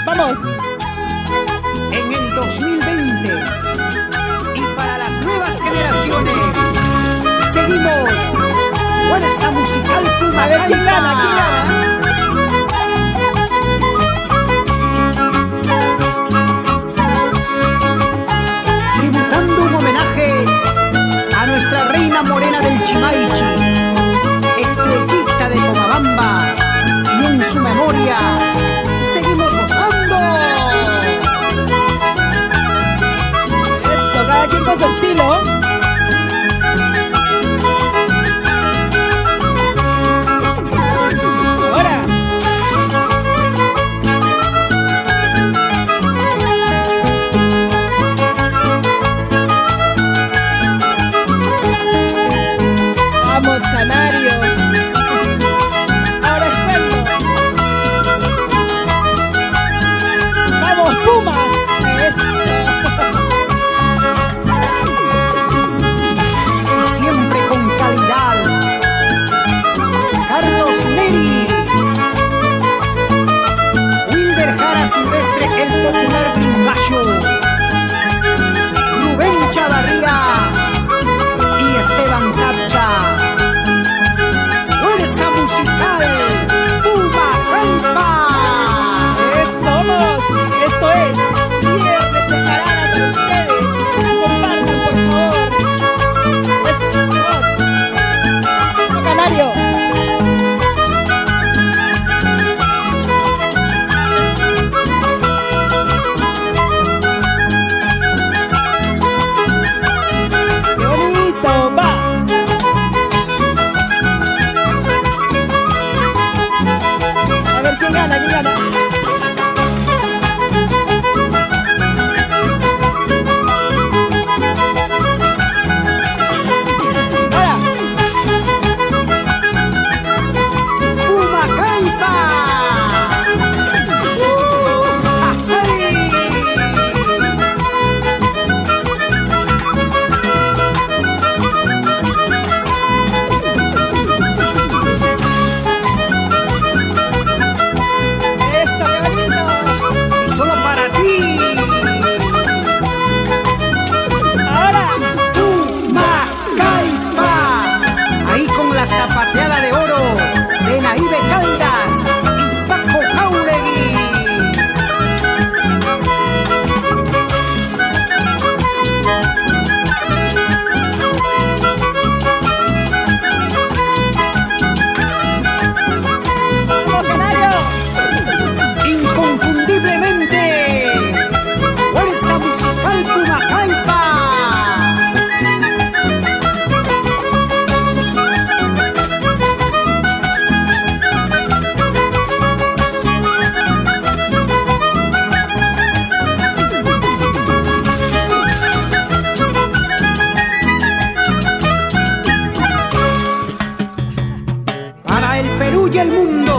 Vamos. En el 2020 y para las nuevas generaciones seguimos Fuerza Musical Puma. A ver quién gana, quién gana. Tributando un homenaje a nuestra reina morena del Chimaichi, Estrellita de Pomabamba, y en su memoria seguimos gozando. Eso, cada quien con su estilo. Ahora. Vamos, Canario. Ahora es cuento. Vamos, Puma. Eso. Y siempre con calidad, Carlos Neri, Wilber Jara Silvestre, el popular gringacho, Rubén Chavarría y Esteban Capcha. Fuerza Musical Puma Calpa. Somos. Esto es Viernes de Jarana para ustedes. Compartan, por favor. Vamos, Canario. Qué bonito, va. A ver quién gana, quién gana. Puma Calpa. ¡Ay! Eso, qué bonito. Y solo para ti, Ahora. Puma Calpa. Ahí con la zapateada de oro de Naive Caldas y Paco Jauregui. Vamos, Canario. Inconfundiblemente, Fuerza Musical Puma Calpa. Para el Perú y el mundo,